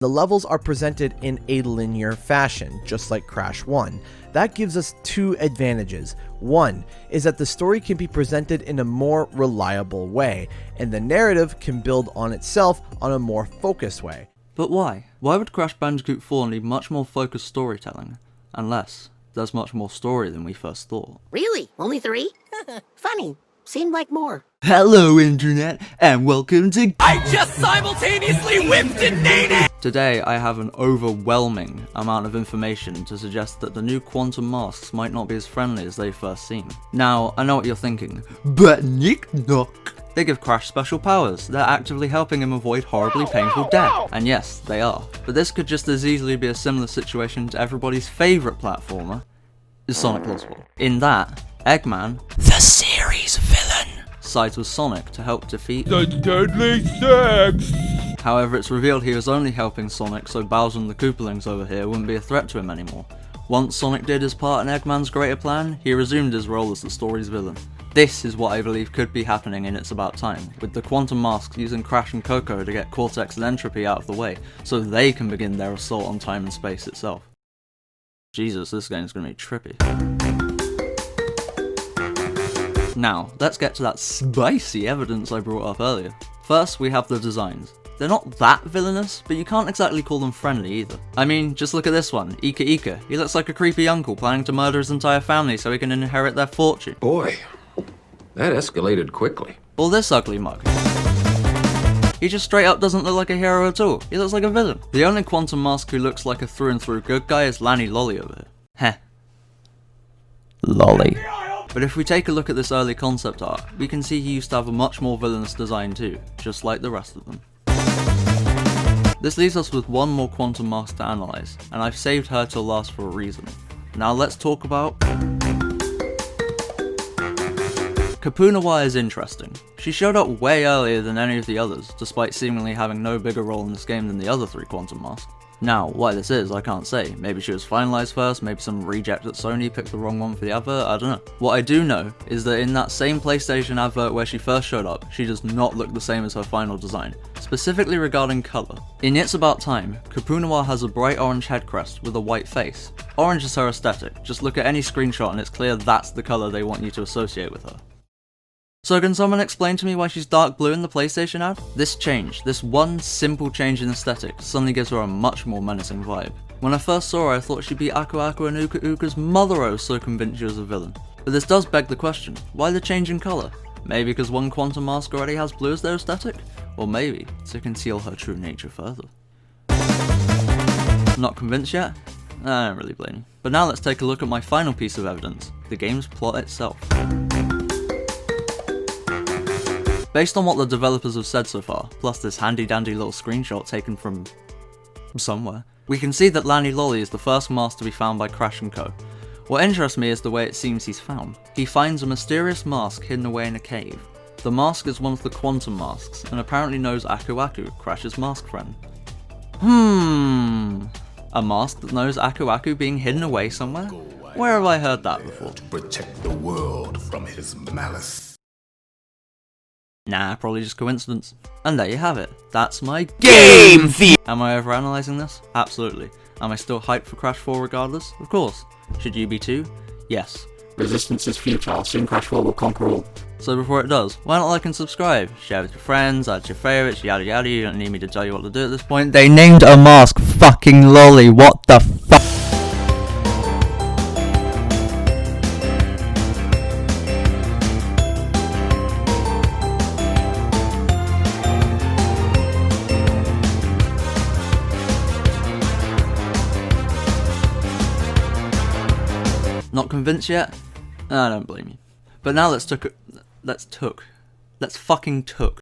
The levels are presented in a linear fashion, just like Crash 1. That gives us two advantages. One is that the story can be presented in a more reliable way, and the narrative can build on itself on a more focused way. But why? Why would Crash Bandicoot 4 need much more focused storytelling? Unless there's much more story than we first thought. Really? Only 3? Funny. Seemed like more. Hello Internet, and welcome to I just simultaneously whipped and dated! Today I have an overwhelming amount of information to suggest that the new quantum masks might not be as friendly as they first seem. Now, I know what you're thinking, but niknok! They give Crash special powers. They're actively helping him avoid horribly painful death. And yes, they are. But this could just as easily be a similar situation to everybody's favourite platformer, is Sonic Plausible. In that, Eggman, the series villain, sides with Sonic to help defeat the Deadly Six. However, it's revealed he was only helping Sonic so Bowser and the Koopalings over here wouldn't be a threat to him anymore. Once Sonic did his part in Eggman's greater plan, he resumed his role as the story's villain. This is what I believe could be happening in It's About Time, with the quantum masks using Crash and Coco to get Cortex and Entropy out of the way, so they can begin their assault on time and space itself. Jesus, this game's gonna be trippy. Now, let's get to that spicy evidence I brought up earlier. First, we have the designs. They're not that villainous, but you can't exactly call them friendly either. I mean, just look at this one, Ika-ika. He looks like a creepy uncle planning to murder his entire family so he can inherit their fortune. Boy, that escalated quickly. Or this ugly mug. He just straight up doesn't look like a hero at all. He looks like a villain. The only quantum mask who looks like a through and through good guy is lani-loli over here. Heh. Lolly. But if we take a look at this early concept art, we can see he used to have a much more villainous design too, just like the rest of them. This leaves us with one more quantum mask to analyse, and I've saved her till last for a reason. Now let's talk about... Kupuna-wa is interesting. She showed up way earlier than any of the others, despite seemingly having no bigger role in this game than the other 3 quantum masks. Now, why this is, I can't say. Maybe she was finalised first, maybe some reject at Sony picked the wrong one for the advert, I don't know. What I do know is that in that same PlayStation advert where she first showed up, she does not look the same as her final design, specifically regarding colour. In It's About Time, Kupuna-wa has a bright orange head crest with a white face. Orange is her aesthetic, just look at any screenshot and it's clear that's the colour they want you to associate with her. So can someone explain to me why she's dark blue in the PlayStation ad? This change, this one simple change in aesthetic, suddenly gives her a much more menacing vibe. When I first saw her I thought she'd be Aku-Aku and Uka-Uka's mother. I was so convinced she was a villain. But this does beg the question, why the change in colour? Maybe because one quantum mask already has blue as their aesthetic? Or maybe to conceal her true nature further. Not convinced yet? I don't really blame you. But now let's take a look at my final piece of evidence, the game's plot itself. Based on what the developers have said so far, plus this handy dandy little screenshot taken from somewhere, we can see that lani-loli is the first mask to be found by Crash and Co. What interests me is the way it seems he's found. He finds a mysterious mask hidden away in a cave. The mask is one of the quantum masks, and apparently knows Aku-Aku, Crash's mask friend. A mask that knows Aku-Aku being hidden away somewhere? Where have I heard that before? To protect the world from his malice. Nah, probably just coincidence. And there you have it. That's my game theory! Am I overanalyzing this? Absolutely. Am I still hyped for Crash 4 regardless? Of course. Should you be too? Yes. Resistance is futile, soon Crash 4 will conquer all. So before it does, why not like and subscribe? Share with your friends, add your favourites, yada yada, you don't need me to tell you what to do at this point. They named a mask fucking lolly, what the fuck? Not convinced yet? I don't blame you. But now let's fucking took